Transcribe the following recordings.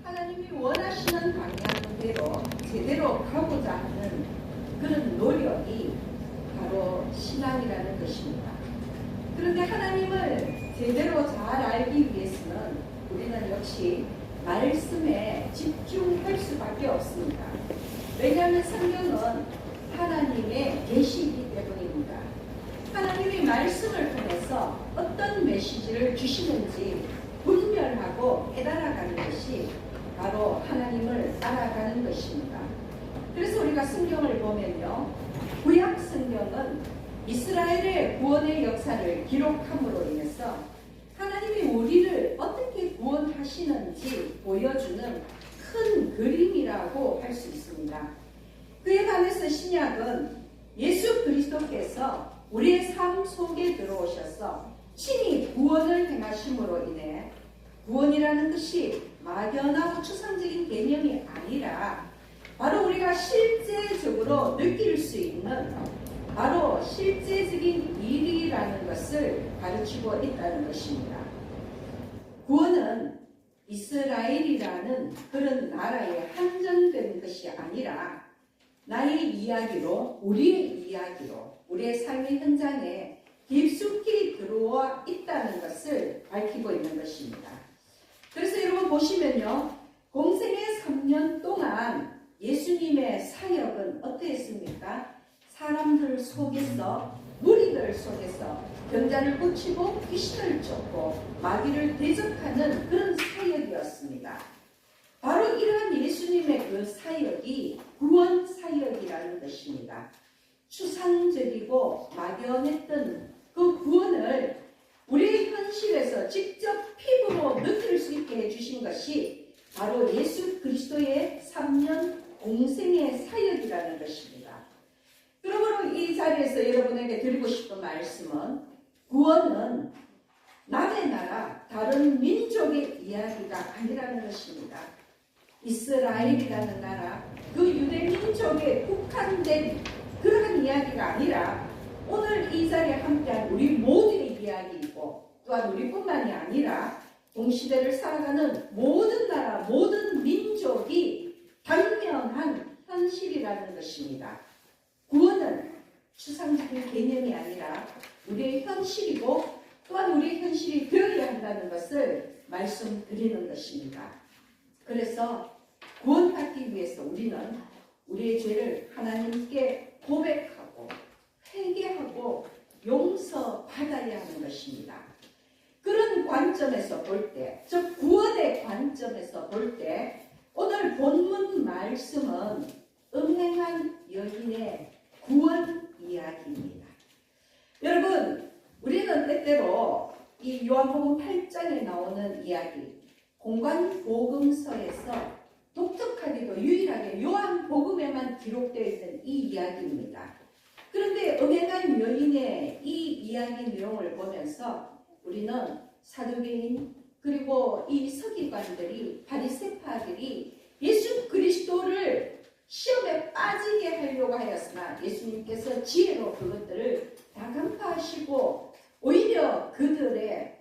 하나님이 원하시는 방향대로 제대로 가고자 하는 그런 노력이 바로 신앙이라는 것입니다. 그런데 하나님을 제대로 잘 알기 위해서는 우리는 역시 말씀에 집중할 수밖에 없습니다. 왜냐하면 성경은 하나님의 계시이기 때문입니다. 하나님이 말씀을 통해서 어떤 메시지를 주시는지 분별하고 깨달아가는 것이 바로 하나님을 알아가는 것입니다. 그래서 우리가 성경을 보면요, 구약 성경은 이스라엘의 구원의 역사를 기록함으로 인해서 하나님이 우리를 어떻게 구원하시는지 보여주는 큰 그림이라고 할 수 있습니다. 그에 반해서 신약은 예수 그리스도께서 우리의 삶 속에 들어오셔서 친히 구원을 행하심으로 인해 구원이라는 것이 막연하고 추상적인 개념이 아니라 바로 우리가 실제적으로 느낄 수 있는 바로 실제적인 일이라는 것을 가르치고 있다는 것입니다. 구원은 이스라엘이라는 그런 나라에 한정된 것이 아니라 나의 이야기로, 우리의 이야기로, 우리의 삶의 현장에 깊숙이 들어와 있다는 것을 밝히고 있는 것입니다. 그래서 여러분 보시면요, 공생의 3년 동안 예수님의 사역은 어떠했습니까? 사람들 속에서, 무리들 속에서 병자를 고치고 귀신을 쫓고 마귀를 대적하는 그런 사역이었습니다. 바로 이러한 예수님의 그 사역이 구원 사역이라는 것입니다. 추상적이고 막연했던 그 구원을 우리의 현실에서 직접 피부로 느낄 수 있게 해주신 것이 바로 예수 그리스도의 3년 공생의 사역이라는 것입니다. 그러므로 이 자리에서 여러분에게 드리고 싶은 말씀은 구원은 남의 나라, 다른 민족의 이야기가 아니라는 것입니다. 이스라엘이라는 나라, 그 유대 민족에 국한된 그러한 이야기가 아니라 오늘 이 자리에 함께한 우리 모두의 이야기이고 또한 우리뿐만이 아니라 동시대를 살아가는 모든 나라, 모든 민족이 당면한 현실이라는 것입니다. 구원은 추상적인 개념이 아니라 우리의 현실이고 또한 우리의 현실이 되어야 한다는 것을 말씀드리는 것입니다. 그래서 구원받기 위해서 우리는 우리의 죄를 하나님께 고백하고 회개하고 용서받아야 하는 것입니다. 그런 관점에서 볼 때, 즉 구원의 관점에서 볼 때 오늘 본문 말씀은 음행한 여인의 구원 이야기입니다. 여러분, 우리는 때때로 이 요한복음 8장에 나오는 이야기, 공관복음서에서 독특하게도 유일하게 요한복음에만 기록되어 있는 이 이야기입니다. 그런데 음행한 여인의 이 이야기 내용을 보면서 우리는 사두개인 그리고 이 서기관들이 바리새파들이 예수 그리스도를 시험에 빠지게 하려고 하였으나 예수님께서 지혜로 그것들을 다 간파하시고 오히려 그들에게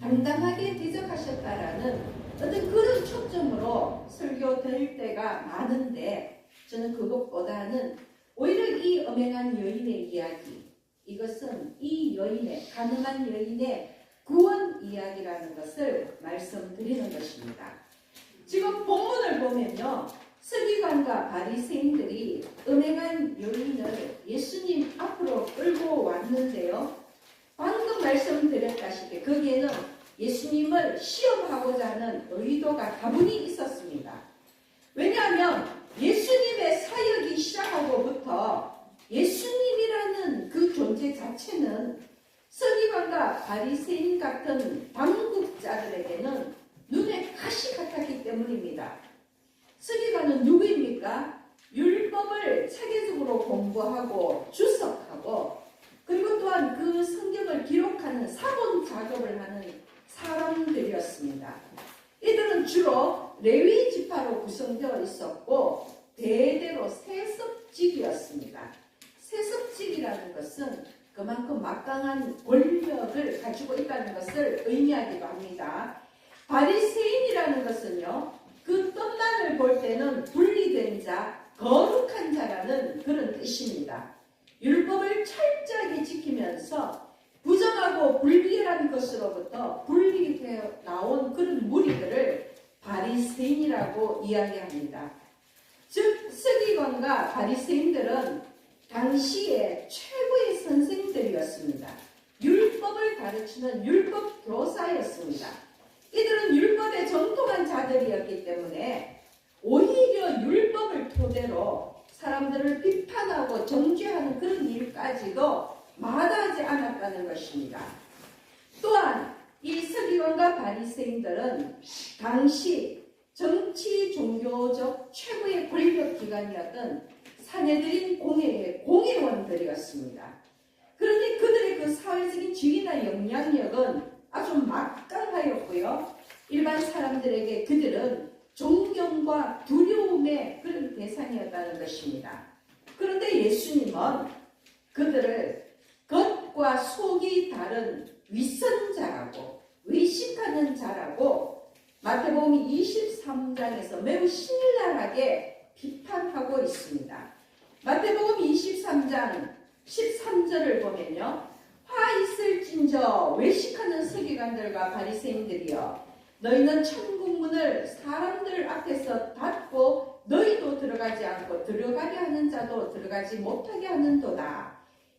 당당하게 대적하셨다라는 어떤 그런 초점으로 설교될 때가 많은데 저는 그것보다는 오히려 이 음행한 여인의 이야기, 이것은 이 여인의, 가늠한 여인의 구원 이야기라는 것을 말씀드리는 것입니다. 지금 본문을 보면요, 서기관과 바리새인들이 음행한 여인을 예수님 앞으로 끌고 왔는데요, 방금 말씀드렸다시피 거기에는 예수님을 시험하고자 하는 의도가 다분히 있었습니다. 왜냐하면 예수님의 사역이 시작하고부터 예수님이라는 그 존재 자체는 서기관과 바리새인 같은 당국자들에게는 눈에 가시 같았기 때문입니다. 서기관은 누구입니까? 율법을 체계적으로 공부하고 주석하고 그리고 또한 그 성경을 기록하는 사본 작업을 하는 사람들이었습니다. 이들은 주로 레위 지파로 구성되어 있었고 대대로 세습직이었습니다. 세습직이라는 것은 그만큼 막강한 권력을 가지고 있다는 것을 의미하기도 합니다. 바리새인이라는 것은요, 그 뜻만을 볼 때는 분리된 자, 거룩한 자라는 그런 뜻입니다. 율법을 철저하게 지키면서 부정하고 불비열한 것으로부터 분리되어 나온 그런 무리들을 바리새인이라고 이야기합니다. 즉 서기관과 바리새인들은 당시에 최고의 선생들이었습니다. 율법을 가르치는 율법 교사였습니다. 이들은 율법에 정통한 자들이었기 때문에 오히려 율법을 토대로 사람들을 비판하고 정죄하는 그런 일까지도 마다하지 않았다는 것입니다. 또한 이 서기관과 바리새인들은 당시 정치 종교적 최고의 권력 기관이었던 사내들인 공회의 공회원들이었습니다. 그런데 그들의 그 사회적인 지위나 영향력은 아주 막강하였고요. 일반 사람들에게 그들은 존경과 두려움의 그런 대상이었다는 것입니다. 그런데 예수님은 그들을 겉과 속이 다른 위선자라고, 의식하는 자라고 마태복음 23장에서 매우 신랄하게 비판하고 있습니다. 마태복음 23장 13절을 보면요, 화 있을진저 외식하는 서기관들과 바리새인들이여, 너희는 천국 문을 사람들 앞에서 닫고 너희도 들어가지 않고 들어가려 하는 자도 들어가지 못하게 하는도다.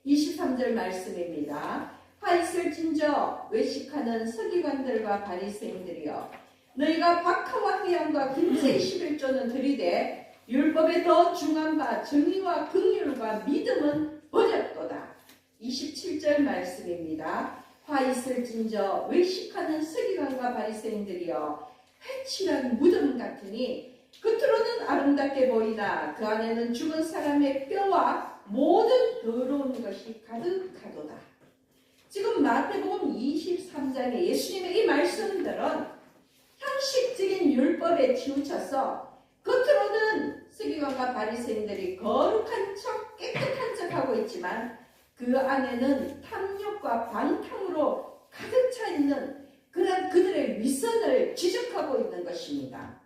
23절 말씀입니다. 화 있을진저 외식하는 서기관들과 바리새인들이여, 너희가 박하와 회양과 김새의 11조는 들이되 율법에 더 중한 바 정의와 긍휼과 믿음은 버렸도다. 27절 말씀입니다. 화 있을진저 외식하는 서기관과 바리새인들이여, 회칠한 무덤 같으니 겉으로는 아름답게 보이나 그 안에는 죽은 사람의 뼈와 모든 더러운 것이 가득하도다. 지금 마태복음 23장의 예수님의 이 말씀들은 형식적인 율법에 치우쳐서 겉으로는 서기관과 바리새인들이 거룩한 척 깨끗한 척하고 있지만 그 안에는 탐욕과 방탕으로 가득 차 있는 그런 그들의 위선을 지적하고 있는 것입니다.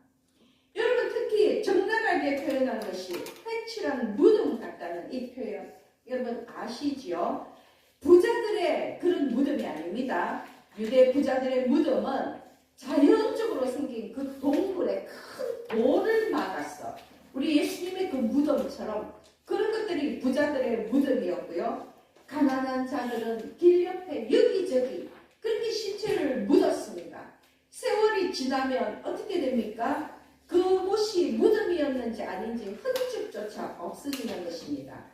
여러분, 특히 적나라하게 표현한 것이 회칠한 무덤 같다는 이 표현, 여러분 아시지요? 부자들의 그런 무덤이 아닙니다. 유대 부자들의 무덤은 자연적으로 생긴 그 동굴에 큰 돌을 막았어. 우리 예수님의 그 무덤처럼 그런 것들이 부자들의 무덤이었고요. 가난한 자들은 길 옆에 여기저기 그렇게 시체를 묻었습니다. 세월이 지나면 어떻게 됩니까? 그곳이 무덤이었는지 아닌지 흔적조차 없어지는 것입니다.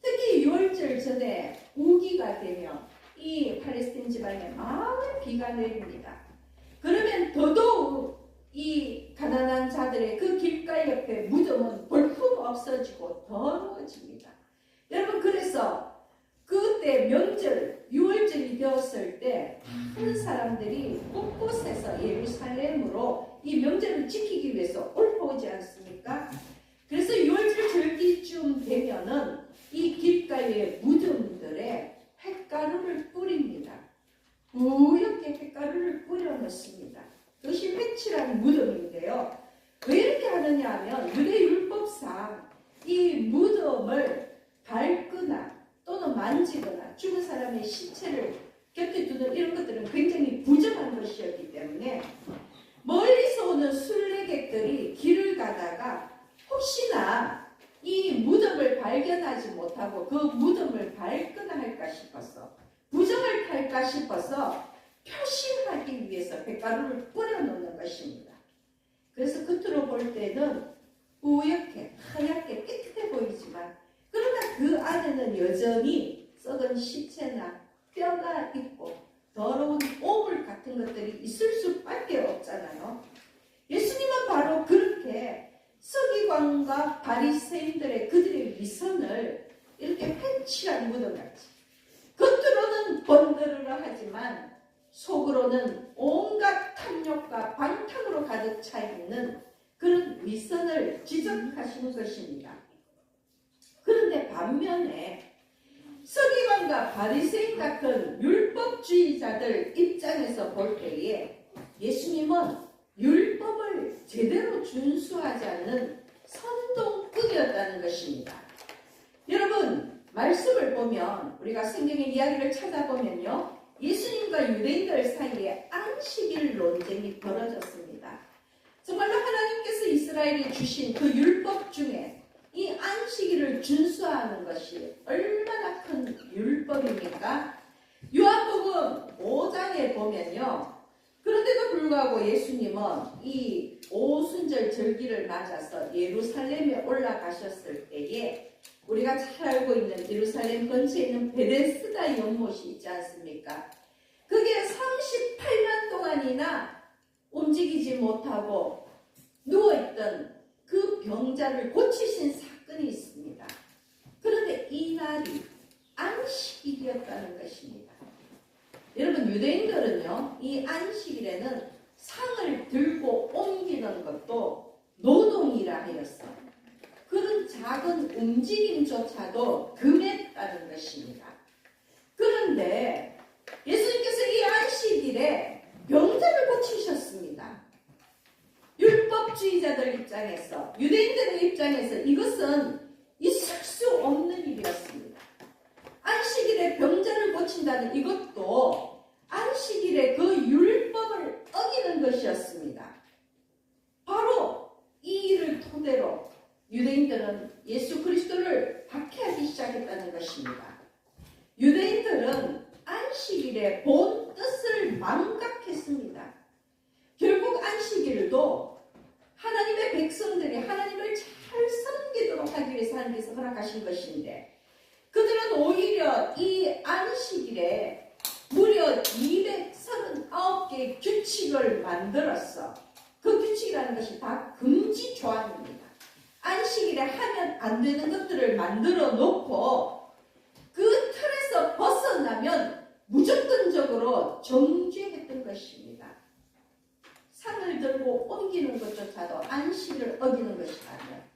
특히 6월절 전에 우기가 되면 이 팔레스틴 지방에 많은 비가 내립니다. 그러면 더더욱 이 가난한 자들의 그 길가 옆에 무덤은 볼품 없어지고 더러워집니다. 여러분, 그래서 그때 명절 6월절이 되었을 때 많은 사람들이 곳곳에서 예루살렘으로 이 명절을 지키기 위해서 올라오지 않습니까? 그래서 6월절 절기쯤 되면은 이 길가의 무덤들에 횟가루를 뿌립니다. 뿌옇게 횟가루를 뿌려 넣습니다. 그것이 회칠한 무덤인데요. 왜 이렇게 하느냐 하면 유대 율법상 이 무덤을 밟거나 또는 만지거나 죽은 사람의 시체를 곁에 두는 이런 것들은 굉장히 부정한 것이었기 때문에 멀리서 오는 순례객들이 길을 가다가 혹시나 이 무덤을 발견하지 못하고 그 무덤을 밟거나 할까 싶어서, 부정을 할까 싶어서 표시하기 위해서 횟가루를 뿌려놓는 것입니다. 그래서 겉으로 볼 때는 뿌옇게 하얗게 깨끗해 보이지만 그러나 그 안에는 여전히 썩은 시체나 뼈가 있고 더러운 오물 같은 것들이 있을 수밖에 없잖아요. 예수님은 바로 그렇게 서기관과 바리새인들의 그들의 위선을 이렇게 회칠한 무덤같이 겉으로는 번들으려 하지만 속으로는 온갖 탐욕과 방탕으로 가득 차 있는 그런 위선을 지적하시는 것입니다. 그런데 반면에 서기관과 바리새인 같은 율법주의자들 입장에서 볼 때에 예수님은 율법을 제대로 준수하지 않는 선동꾼이었다는 것입니다. 여러분, 말씀을 보면 우리가 성경의 이야기를 찾아보면요, 예수님과 유대인들 사이에 안식일 논쟁이 벌어졌습니다. 정말로 하나님께서 이스라엘에 주신 그 율법 중에 이 안식일을 준수하는 것이 얼마나 큰 율법입니까? 요한복음 5장에 보면요, 그런데도 불구하고 예수님은 이 오순절 절기를 맞아서 예루살렘에 올라가셨을 때에 우리가 잘 알고 있는 예루살렘 근처에 있는 베데스다 연못이 있지 않습니까? 그게 38년 동안이나 움직이지 못하고 누워있던 그 병자를 고치신 사건이 있습니다. 그런데 이 날이 안식일이었다는 것입니다. 여러분, 유대인들은요, 이 안식일에는 상을 들고 옮기는 것도 노동이라 하였어. 그런 작은 움직임조차도 금했다는 것입니다. 그런데 예수님께서 이 안식일에 병자를 고치셨습니다. 율법주의자들 입장에서, 유대인들의 입장에서 이것은 있을 수 없는 일이었습니다. 안식일에 병자를 고친다는 이것도 안식일에 그 율법을 어기는 것이었습니다. 바로 이 일을 토대로 유대인들은 예수 그리스도를 박해하기 시작했다는 것입니다. 유대인들은 안식일의 본 뜻을 망각했습니다. 결국 안식일도 하나님의 백성들이 하나님을 잘 섬기도록 하기 위해서 하나님께서 허락하신 것인데, 그들은 오히려 이 안식일에 무려 239개의 규칙을 만들었어. 그 규칙이라는 것이 다 금지 조항입니다. 안식일에 하면 안 되는 것들을 만들어 놓고 그 틀에서 벗어나면 무조건적으로 정죄했던 것입니다. 상을 들고 옮기는 것조차도 안식을 어기는 것이라면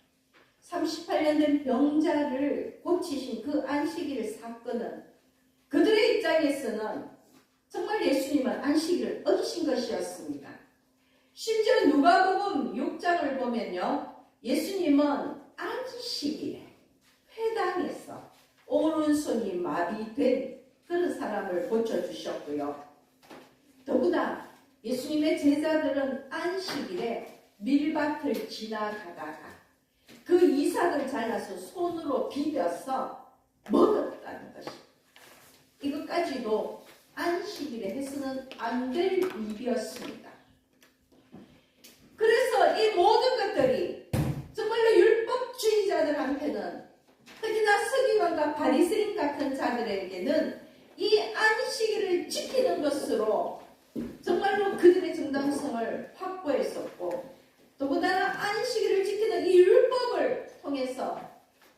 38년 된 병자를 고치신 그 안식일 사건은 그들의 입장에서는 정말 예수님은 안식일을 어기신 것이었습니다. 심지어 누가복음 6장을 보면요, 예수님은 안식일에 회당에서 오른손이 마비된 그런 사람을 고쳐주셨고요. 더구나 예수님의 제자들은 안식일에 밀밭을 지나가다가 그 이삭을 잘라서 손으로 비벼서 먹었다는 것입니다. 이것까지도 안식일에 해서는 안 될 일이었습니다. 그래서 이 모든 것들이 정말로 율법주의자들한테는, 특히나 서기관과 바리새인 같은 자들에게는 이 안식일을 지키는 것으로 정말로 그들의 정당성을 확보했었고, 더군다나 안식일을 지키는 이 율법을 통해서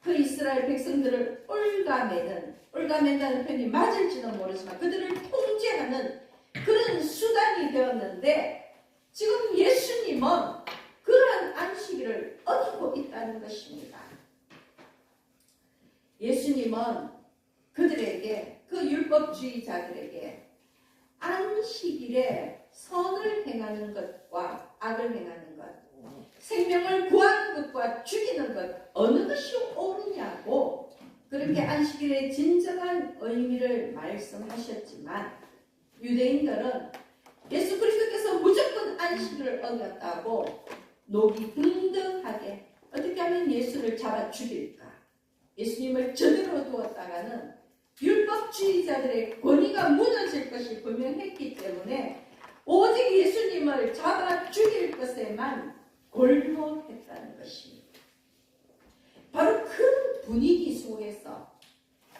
그 이스라엘 백성들을 올가맨다는 표현이 맞을지도 모르지만 그들을 통제하는 그런 수단이 되었는데, 지금 예수님은 그러한 안식일을 어기고 있다는 것입니다. 예수님은 그들에게, 그 율법주의자들에게 안식일에 선을 행하는 것과 악을 행하는 것, 생명을 구하는 것과 죽이는 것, 어느 것이 옳으냐고 그렇게 안식일의 진정한 의미를 말씀하셨지만, 유대인들은 예수 그리스도께서 무조건 안식일을 어겼다고 녹이 등등하게 어떻게 하면 예수를 잡아 죽일까, 예수님을 저대로 두었다가는 율법주의자들의 권위가 무너질 것이 분명했기 때문에 오직 예수님을 잡아 죽일 것에만 골몰했다는 것입니다. 바로 그 분위기 속에서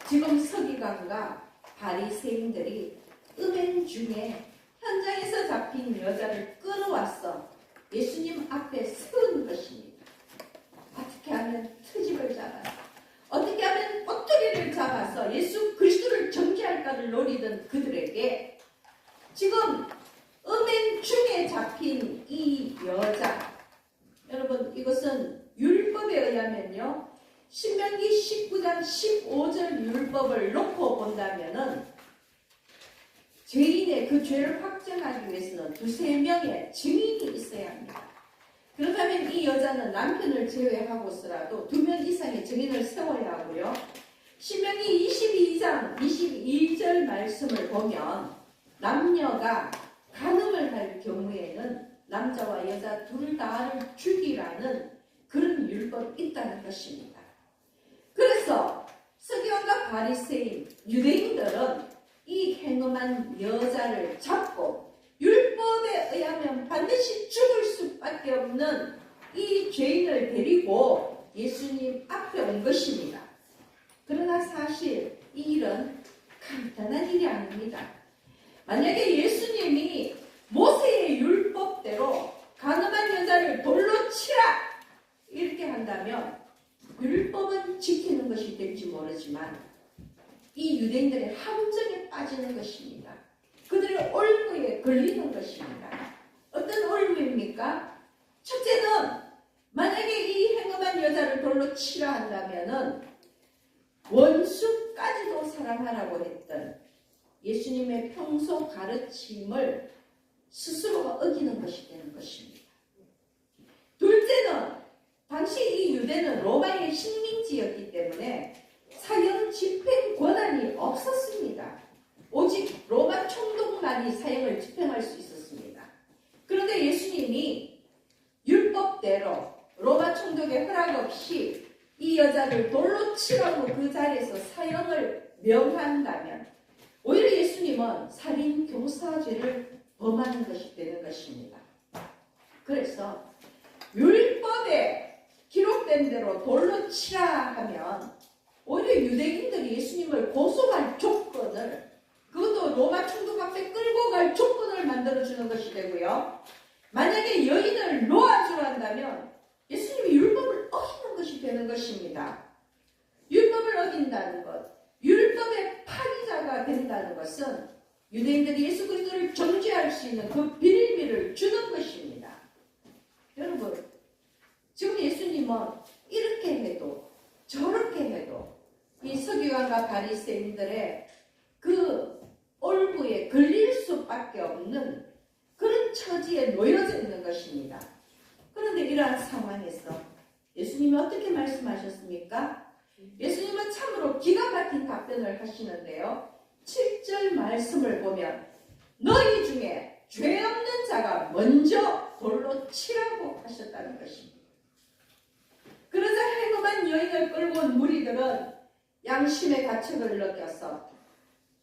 지금 서기관과 바리새인들이 음행 중에 현장에서 잡힌 여자를 끌어와서 예수님 앞에 세운 것입니다. 어떻게 하면 트집을 잡아서, 어떻게 하면 꼬투리를 잡아서 예수 그리스도를 정죄할까를 노리던 그들에게 지금 음행 중에 잡힌 이 여자, 여러분, 이것은 율법에 의하면요, 신명기 19장 15절 율법을 놓고 본다면은 죄인의 그 죄를 확정하기 위해서는 두세 명의 증인이 있어야 합니다. 그렇다면 이 여자는 남편을 제외하고서라도 2명 이상의 증인을 세워야 하고요. 신명기 22장 21절 말씀을 보면 남녀가 간음을 할 경우에는 남자와 여자 둘 다를 죽이라는 그런 율법이 있다는 것입니다. 그래서 서기관과 바리새인 유대인들은 이 행음한 여자를 잡고 율법에 의하면 반드시 죽을 수밖에 없는 이 죄인을 데리고 예수님 앞에 온 것입니다. 그러나 사실 이 일은 간단한 일이 아닙니다. 만약에 예수님이 모세의 율법대로 간음한 여자를 돌로 치라 이렇게 한다면 율법은 지키는 것이 될지 모르지만 이 유대인들의 함정에 빠지는 것입니다. 그들의 올무에 걸리는 것입니다. 어떤 올무입니까? 첫째는 만약에 이 행음한 여자를 돌로 치라 한다면은 원수까지도 사랑하라고 했던 예수님의 평소 가르침을 스스로가 어기는 것이 되는 것입니다. 둘째는 당시 이 유대는 로마의 식민지였기 때문에 사형 집행 권한이 없었습니다. 오직 로마 총독만이 사형을 집행할 수 있었습니다. 그런데 예수님이 율법대로 로마 총독의 허락 없이 이 여자를 돌로 치라고 그 자리에서 사형을 명한다면 오히려 예수님은 살인 교사죄를 범하는 것이 되는 것입니다. 그래서 율법에 기록된 대로 돌로 치라 하면 오히려 유대인들이 예수님을 고소할 조건을, 그것도 로마 총독 앞에 끌고 갈 조건을 만들어주는 것이 되고요. 만약에 여인을 놓아주라 한다면 예수님이 율법을 어기는 것이 되는 것입니다. 율법을 어긴다는 것, 율법의 파기자가 된다는 것은 유대인들이 예수 그리스도를 정죄할 수 있는 그 빌미를 주는 것입니다. 여러분, 지금 예수님은 이렇게 해도 저렇게 해도 이 서기관과 바리새인들의 그 올무에 걸릴 수밖에 없는 그런 처지에 놓여져 있는 것입니다. 그런데 이러한 상황에서 예수님이 어떻게 말씀하셨습니까? 예수님은 참으로 기가 막힌 답변을 하시는데요. 7절 말씀을 보면 너희 중에 죄 없는 자가 먼저 돌로 치라고 하셨다는 것입니다. 그러자 행음한 여인을 끌고 온 무리들은 양심의 가책을 느껴서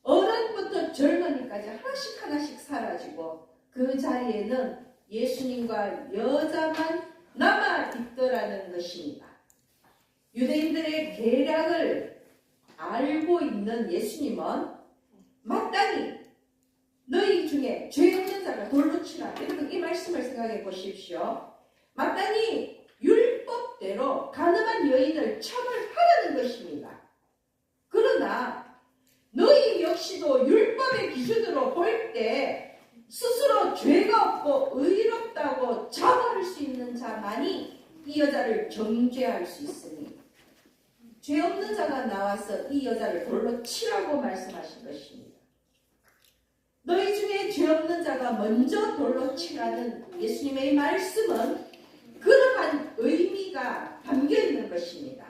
어른부터 젊은이까지 하나씩 사라지고 그 자리에는 예수님과 여자만 남아있더라는 것입니다. 유대인들의 계략을 알고 있는 예수님은 마땅히 너희 중에 죄 없는 자가 돌로 치라, 여러분 이 말씀을 생각해 보십시오. 마땅히 율법대로 간음한 여인을 처벌하라는 것입니다. 그러나 너희 역시도 율법의 기준으로 볼 때 스스로 죄가 없고 의롭다고 자부할 수 있는 자만이 이 여자를 정죄할 수 있으니 죄 없는 자가 나와서 이 여자를 돌로 치라고 말씀하신 것입니다. 너희 중에 죄 없는 자가 먼저 돌로 치라는 예수님의 말씀은 그러한 의미가 담겨 있는 것입니다.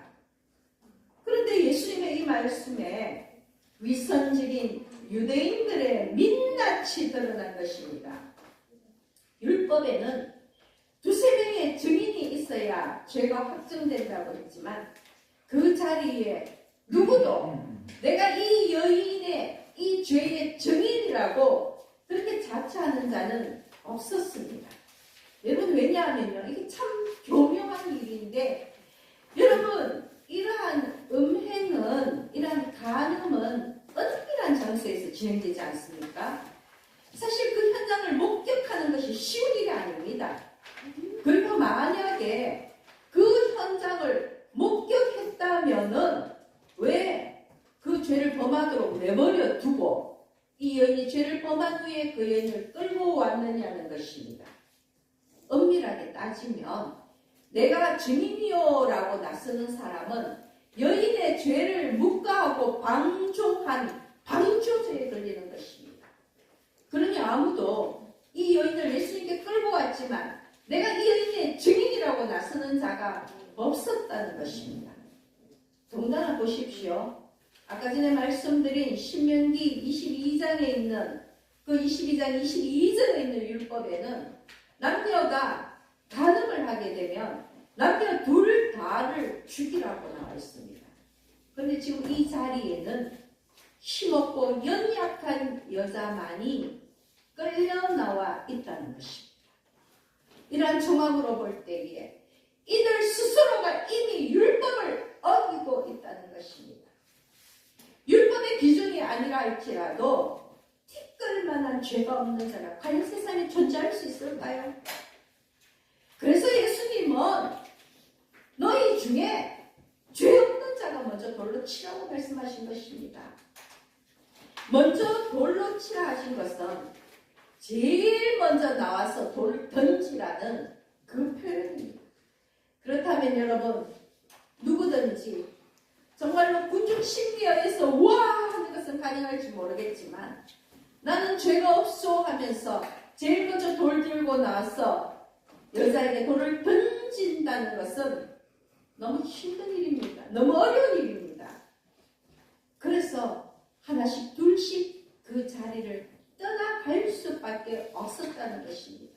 그런데 예수님의 이 말씀에 위선적인 유대인들의 민낯이 드러난 것입니다. 율법에는 두세 명의 증인이 있어야 죄가 확정된다고 했지만 그 자리에 누구도 내가 이 여인의 이 죄의 증인이라고 그렇게 자처하는 자는 없었습니다. 여러분 왜냐하면요, 이게 참 교묘한 일인데, 여러분 이러한 음행은, 이러한 간음은 은밀한 장소에서 진행되지 않습니까? 사실 그 현장을 목격하는 것이 쉬운 일이 아닙니다. 그리고 만약에 그 현장을 목격했다면은 왜 그 죄를 범하도록 내버려 두고 이 여인이 죄를 범한 후에 그 여인을 끌고 왔느냐는 것입니다. 엄밀하게 따지면 내가 증인이요라고 나서는 사람은 여인의 죄를 묵과하고 방조한 방조죄에 걸리는 것입니다. 봤지만 내가 이 여인의 증인이라고 나서는 자가 없었다는 것입니다. 동단아 보십시오. 아까 전에 말씀드린 신명기 22장에 있는 그 22장 22절에 있는 율법에는 남녀가 간음을 하게 되면 남녀 둘 다를 죽이라고 나와 있습니다. 그런데 지금 이 자리에는 힘없고 연약한 여자만이 끌려 나와 있다는 것입니다. 이러한 종합으로 볼 때에 이들 스스로가 이미 율법을 어기고 있다는 것입니다. 율법의 기준이 아니라 할지라도 티끌만한 죄가 없는 자가 과연 세상에 존재할 수 있을까요? 그래서 예수님은 너희 중에 죄 없는 자가 먼저 돌로 치라고 말씀하신 것입니다. 먼저 돌로 치라 하신 것은 제일 먼저 나와서 돌 던지라는 그 표현입니다. 그렇다면 여러분, 누구든지 정말로 군중 심리에서 와 하는 것은 가능할지 모르겠지만 나는 죄가 없소 하면서 제일 먼저 돌 들고 나와서 여자에게 돌을 던진다는 것은 너무 힘든 일입니다. 너무 어려운 일입니다. 그래서 하나씩 둘씩 그 자리를 떠나갈 수밖에 없었다는 것입니다.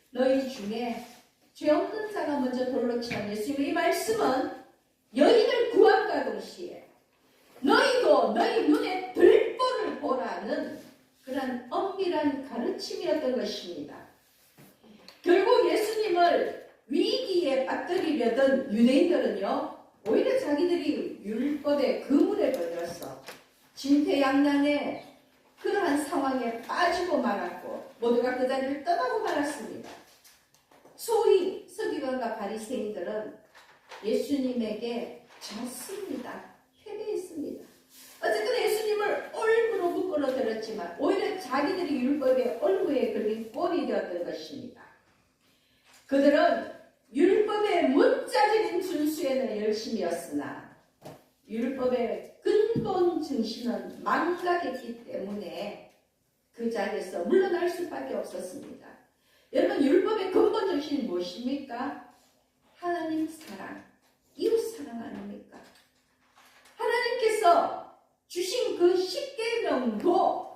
너희 중에 죄 없는 자가 먼저 돌로 치라는 예수님의 이 말씀은 여인을 구함과 동시에 너희도 너희 눈에 들보를 보라는 그런 엄밀한 가르침이었던 것입니다. 결국 예수님을 위기에 빠뜨리려던 유대인들은요, 오히려 자기들이 율법의 그물에 걸려서 진퇴양난의 그러한 상황에 빠지고 말았고 모두가 그 자리를 떠나고 말았습니다. 소위 서기관과 바리새인들은 예수님에게 졌습니다. 패배했습니다. 어쨌든 예수님을 올무로 묶어들었지만 오히려 자기들이 율법의 얼무에 걸린 꼴이 되었던 것입니다. 그들은 율법의 문자적인 준수에는 열심이었으나 율법의 근본 정신은 망각했기 때문에 그 자리에서 물러날 수밖에 없었습니다. 여러분, 율법의 근본 정신이 무엇입니까? 하나님 사랑, 이웃 사랑 아닙니까? 하나님께서 주신 그 10계명도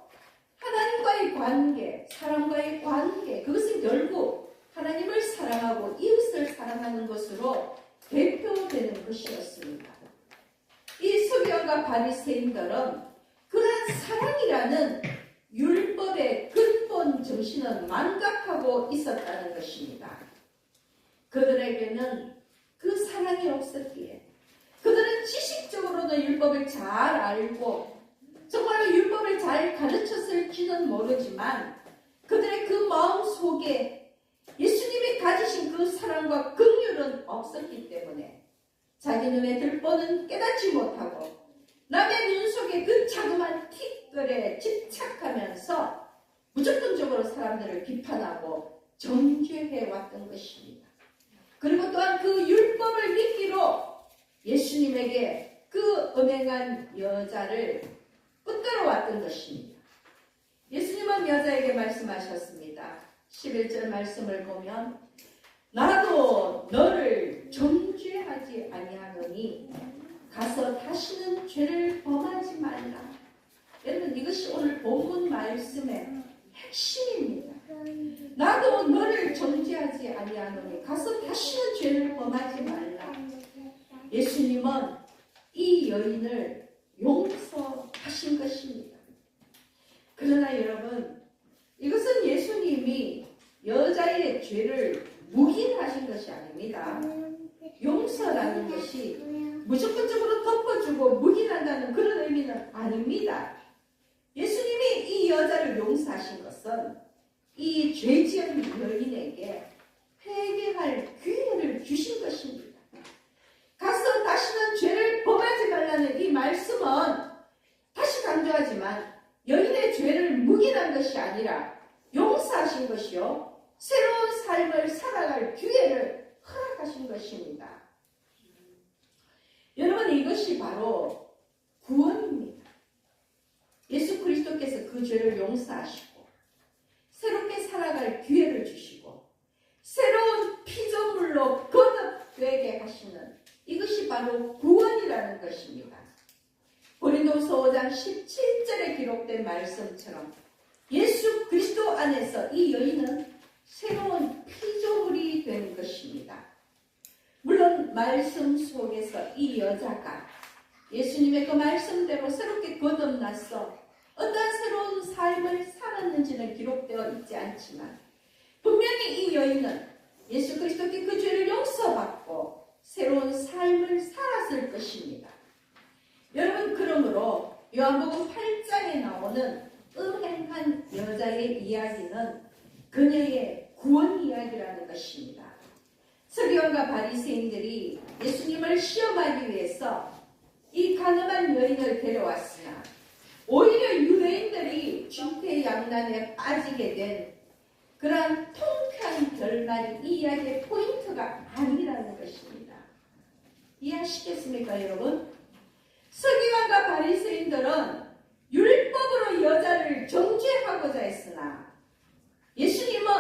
하나님과의 관계, 사람과의 관계, 그것은 결국 하나님을 사랑하고 이웃을 사랑하는 것으로 대표되는 것이었습니다. 이 서기관과 바리새인들은 그러한 사랑이라는 율법의 근본 정신은 망각하고 있었다는 것입니다. 그들에게는 그 사랑이 없었기에 그들은 지식적으로는 율법을 잘 알고 정말로 율법을 잘 가르쳤을지는 모르지만 그들의 그 마음 속에 예수님이 가지신 그 사랑과 긍휼은 없었기 때문에 자기 눈에 들보는 깨닫지 못하고 남의 눈 속에 그 자그마한 티끌에 집착하면서 무조건적으로 사람들을 비판하고 정죄해 왔던 것입니다. 그리고 또한 그 율법을 믿기로 예수님에게 그 음행한 여자를 붙들어 왔던 것입니다. 예수님은 여자에게 말씀하셨습니다. 11절 말씀을 보면 나도 너를 정죄하지 아니하노니 가서 다시는 죄를 범하지 말라. 여러분, 이것이 오늘 본문 말씀의 핵심입니다. 나도 너를 정죄하지 아니하노니 가서 다시는 죄를 범하지 말라. 예수님은 이 여인을 용서하신 것입니다. 그러나 여러분, 이것은 예수님이 여자의 죄를 묵인하신 것이 아닙니다. 용서라는 것이 무조건적으로 덮어주고 묵인한다는 그런 의미는 아닙니다. 예수님이 이 여자를 용서하신 것은 이 죄지은 여인에게 회개할 기회를 주신 것입니다. 가서 다시는 죄를 범하지 말라는 이 말씀은 다시 강조하지만 여인의 죄를 묵인한 것이 아니라 용서하신 것이요, 새로운 삶을 살아갈 기회를 허락하신 것입니다. 여러분, 이것이 바로 구원입니다. 예수 그리스도께서 그 죄를 용서하시고 새롭게 살아갈 기회를 주시고 새로운 피조물로 거듭되게 하시는 이것이 바로 구원이라는 것입니다. 고린도후서 5장 17절에 기록된 말씀처럼 예수 그리스도 안에서 이 여인은 새로운 피조물이 된 것입니다. 물론 말씀 속에서 이 여자가 예수님의 그 말씀대로 새롭게 거듭나서 어떤 새로운 삶을 살았는지는 기록되어 있지 않지만 분명히 이 여인은 예수 그리스도께 그 죄를 용서받고 새로운 삶을 살았을 것입니다. 여러분, 그러므로 요한복음 8장에 나오는 음행한 여자의 이야기는 그녀의 구원 이야기라는 것입니다. 서기관과 바리새인들이 예수님을 시험하기 위해서 이 가늠한 여인을 데려왔으나 오히려 유대인들이 중태양난에 빠지게 된 그러한 통쾌한 결말이 이 이야기의 포인트가 아니라는 것입니다. 이해하시겠습니까, 여러분? 서기관과 바리새인들은 율법으로 여자를 정죄하고자 했으나 예수님은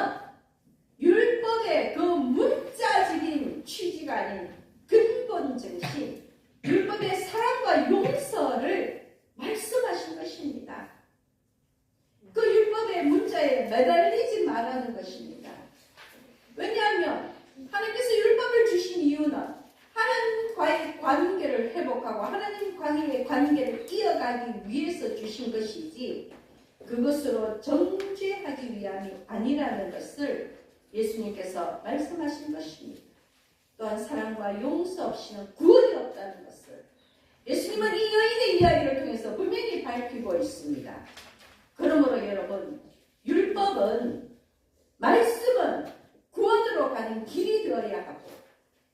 율법의 그 문자적인 취지가 아닌 근본 정신, 율법의 사랑과 용서를 말씀하신 것입니다. 그 율법의 문자에 매달리지 말라는 것입니다. 왜냐하면 하나님께서 율법을 주신 이유는 하나님과의 관계를 회복하고 하나님과의 관계를 이어가기 위해서 주신 것이지 그것으로 정죄하기 위함이 아니라는 것을 예수님께서 말씀하신 것입니다. 또한 사랑과 용서 없이는 구원이 없다는 것을 예수님은 이 여인의 이야기를 통해서 분명히 밝히고 있습니다. 그러므로 여러분, 율법은, 말씀은 구원으로 가는 길이 되어야 하고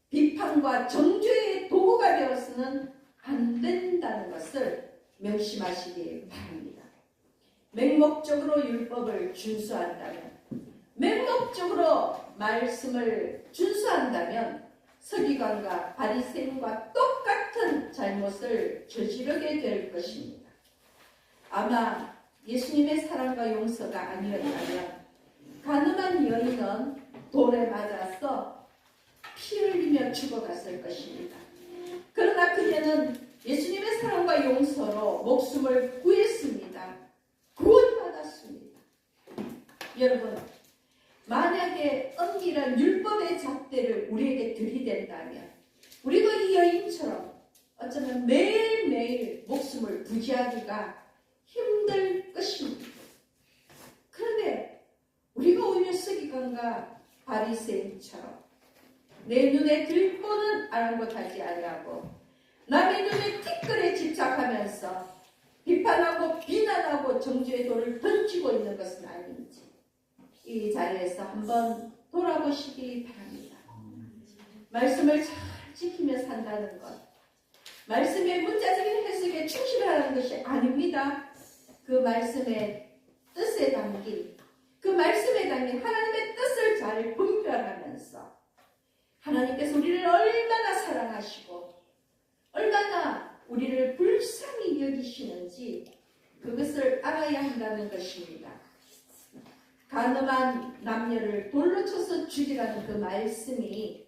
비판과 정죄의 도구가 되어서는 안 된다는 것을 명심하시기 바랍니다. 맹목적으로 율법을 준수한다면, 맹목적으로 말씀을 준수한다면 서기관과 바리새인과 똑같은 잘못을 저지르게 될 것입니다. 아마 예수님의 사랑과 용서가 아니었다면 가늠한 여인은 돌에 맞아서 피 흘리며 죽어갔을 것입니다. 그러나 그녀는 예수님의 사랑과 용서로 목숨을 구했습니다. 구원받았습니다. 여러분, 만약에 은밀한 율법의 잣대를 우리에게 들이댄다면 우리가 이 여인처럼 어쩌면 매일매일 목숨을 부지하기가 힘들 것입니다. 그런데 우리가 오히려 서기관과 바리새인처럼 내 눈에 들보는 아랑곳하지 아니하고 남의 눈에 티끌에 집착하면서 비판하고 비난하고 정죄의 돌을 던지고 있는 것은 아닌지 이 자리에서 한번 돌아보시기 바랍니다. 말씀을 잘 지키며 산다는 것, 말씀의 문자적인 해석에 충실하라는 것이 아닙니다. 그 말씀의 뜻에 담긴, 그 말씀에 담긴 하나님의 뜻을 잘 분별하면서 하나님께서 우리를 얼마나 사랑하시고 얼마나 우리를 불쌍히 여기시는지 그것을 알아야 한다는 것입니다. 가늠한 남녀를 돌로 쳐서 죽이라는 그 말씀이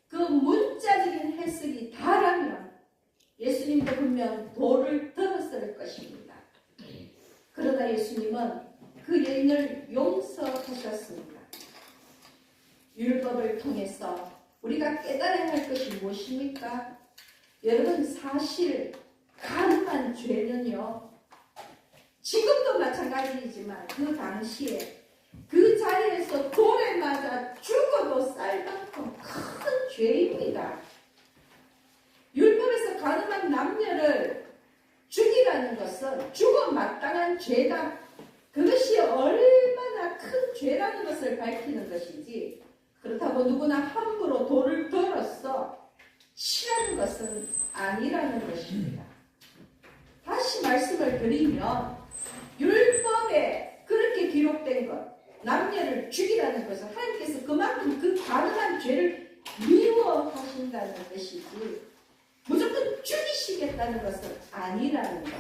그 문자적인 해석이 다라면 예수님도 분명 돌을 들었을 것입니다. 그러나 예수님은 그 여인을 용서하셨습니다. 율법을 통해서 우리가 깨달아야 할 것이 무엇입니까? 여러분, 사실 가늠한 죄는요, 지금도 마찬가지이지만 그 당시에 그 자리에서 돌에 맞아 죽어도 쌀 만큼 큰 죄입니다. 율법에서 가늠한 남녀를 죽이라는 것은 죽어 마땅한 죄다. 그것이 얼마나 큰 죄라는 것을 밝히는 것이지 그렇다고 누구나 함부로 돌을 들어서 치라는 것은 아니라는 것입니다. 다시 말씀을 드리면 율법에 그렇게 기록된 것, 남녀를 죽이라는 것은 하나님께서 그만큼 그 가능한 죄를 미워하신다는 것이지 무조건 죽이시겠다는 것은 아니라는 것.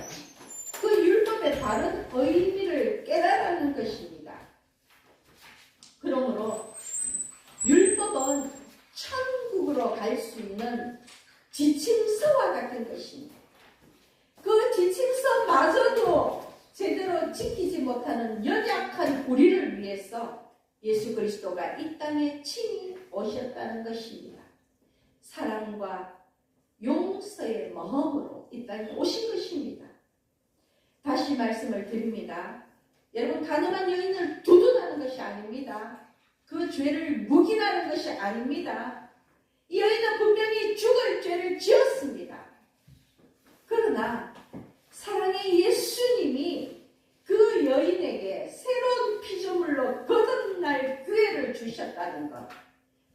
그 율법의 다른 의미를 깨달아는 것입니다. 그러므로 지침서와 같은 것입니다. 그 지침서마저도 제대로 지키지 못하는 연약한 우리를 위해서 예수 그리스도가 이 땅에 친히 오셨다는 것입니다. 사랑과 용서의 마음으로 이 땅에 오신 것입니다. 다시 말씀을 드립니다. 여러분, 가늠한 여인을 두둔하는 것이 아닙니다. 그 죄를 묵인하는 것이 아닙니다. 이 여인은 분명히 죽을 죄를 지었습니다. 그러나 사랑의 예수님이 그 여인에게 새로운 피조물로 거듭날 기회를 주셨다는 것,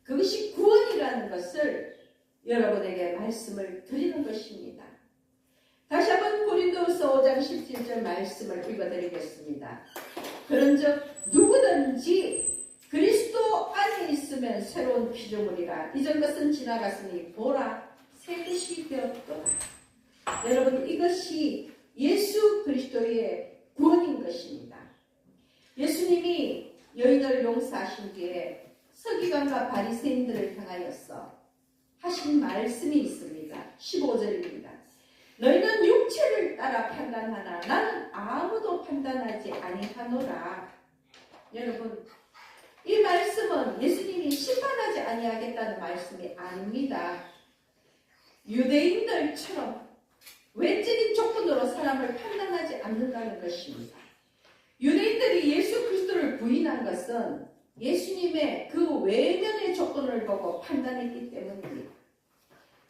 그것이 구원이라는 것을 여러분에게 말씀을 드리는 것입니다. 다시 한번 고린도후서 5장 17절 말씀을 읽어드리겠습니다. 그런즉 누구든지 그리스도 안에 있으면 새로운 피조물이라. 이전 것은 지나갔으니 보라 새 것이 되었도다. 여러분, 이것이 예수 그리스도의 구원인 것입니다. 예수님이 여인을 용서하신 뒤에 서기관과 바리새인들을 향하여서 하신 말씀이 있습니다. 15절입니다. 너희는 육체를 따라 판단하나 나는 아무도 판단하지 아니하노라. 여러분, 이 말씀은 예수님이 심판하지 아니하겠다는 말씀이 아닙니다. 유대인들처럼 외적인 조건으로 사람을 판단하지 않는다는 것입니다. 유대인들이 예수 그리스도를 부인한 것은 예수님의 그 외면의 조건을 보고 판단했기 때문입니다.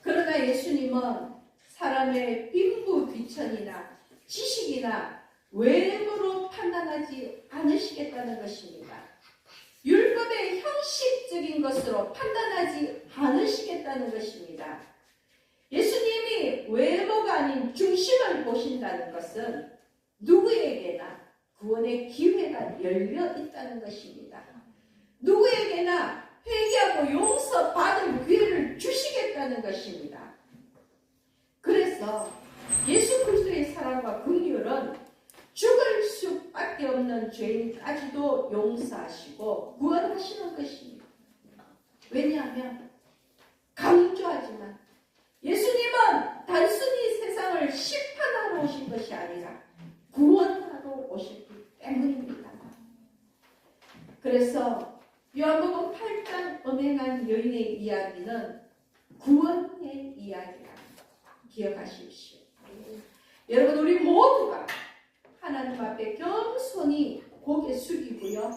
그러나 예수님은 사람의 빈부귀천이나 지식이나 외모로 판단하지 않으시겠다는 것입니다. 율법의 형식적인 것으로 판단하지 않으시겠다는 것입니다. 예수님이 외모가 아닌 중심을 보신다는 것은 누구에게나 구원의 기회가 열려 있다는 것입니다. 누구에게나 회개하고 용서받을 기회를 주시겠다는 것입니다. 그래서 예수 그리스도의 사랑과 긍휼은 죽을 수밖에 없는 죄인까지도 용서하시고 구원하시는 것입니다. 왜냐하면 강조하지만 예수님은 단순히 세상을 심판하러 오신 것이 아니라 구원하러 오셨기 때문입니다. 그래서 요한복음 8장 음행한 여인의 이야기는 구원의 이야기라 기억하십시오. 여러분, 우리 모두가 하나님 앞에 겸손히 고개 숙이고요.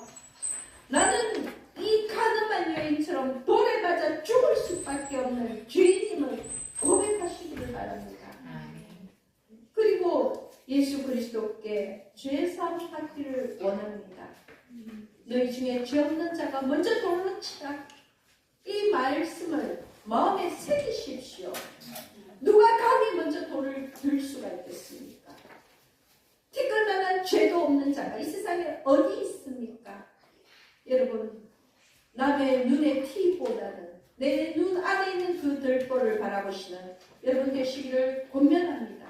나는 이 가늠한 여인처럼 돌에 맞아 죽을 수밖에 없는 죄인임을 고백하시기를 바랍니다. 그리고 예수 그리스도께 죄사함 받기를 원합니다. 너희 중에 죄 없는 자가 먼저 돌로 치라. 이 말씀을 마음에 새기십시오. 누가 감히 먼저 돌을 들 수가 있겠습니까? 티끌만한 죄도 없는 자가 이 세상에 어디 있습니까? 여러분, 남의 눈의 티보다는 내 눈 안에 있는 그 들보를 바라보시는 여러분 되시기를 권면합니다.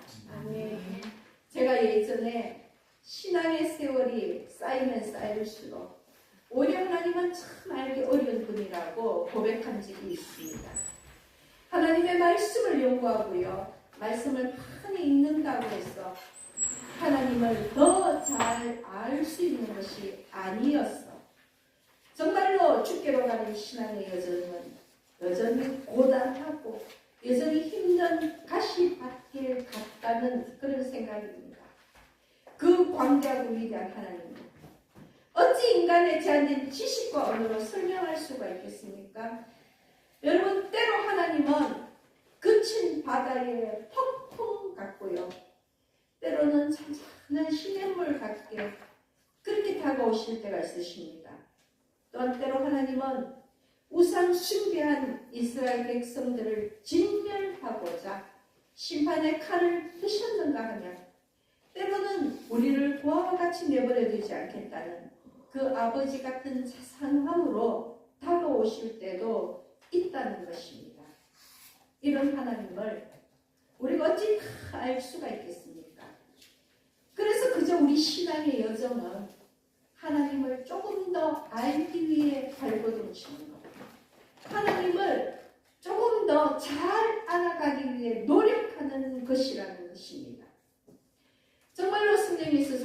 제가 예전에 신앙의 세월이 쌓이면 쌓일수록 오히려 하나님은 참 알기 어려운 분이라고 고백한 적이 있습니다. 하나님의 말씀을 연구하고요, 말씀을 많이 읽는다고 해서 하나님을 더 잘 알 수 있는 것이 아니었어. 정말로 주께로 가는 신앙의 여전히 고단하고 여전히 힘든 가시밭길 같다는 그런 생각입니다. 그 광대하고 위대한 하나님, 어찌 인간의 제한된 지식과 언어로 설명할 수가 있겠습니까? 여러분, 때로 하나님은 그친 바다의 폭풍 같고요, 때로는 잔잔한 시냇물 같게 그렇게 다가오실 때가 있으십니다. 또한 때로 하나님은 우상 숭배한 이스라엘 백성들을 진멸하고자 심판의 칼을 드셨는가 하면 때로는 우리를 고아와 같이 내버려 두지 않겠다는 그 아버지 같은 자상함으로 다가오실 때도 있다는 것입니다. 이런 하나님을 우리가 어찌 다 알 수가 있겠습니까? 그래서 그저 우리 신앙의 여정은 하나님을 조금 더 알기 위해 발버둥치는 것, 하나님을 조금 더 잘 알아가기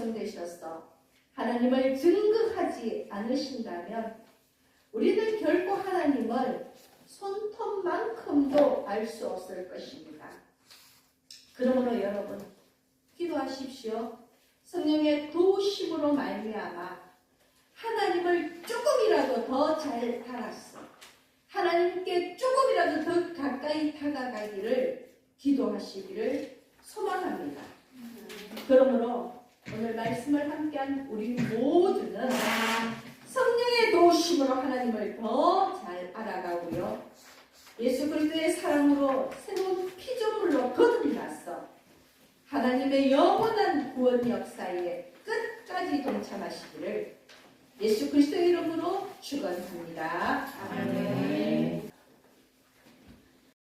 백성 되셔서 하나님을 증거하지 않으신다면 우리는 결코 하나님을 손톱만큼도 알 수 없을 것입니다. 그러므로 여러분 기도하십시오. 성령의 도우심으로 말미암아 하나님을 조금이라도 더 잘 알았어. 하나님께 조금이라도 더 가까이 다가가기를 기도하시기를 소망합니다. 그러므로 오늘 말씀을 함께한 우리 모두는 성령의 도우심으로 하나님을 더 잘 알아가고요. 예수 그리스도의 사랑으로 새로운 피조물로 거듭나서 하나님의 영원한 구원 역사에 끝까지 동참하시기를 예수 그리스도의 이름으로 축원합니다. 아멘.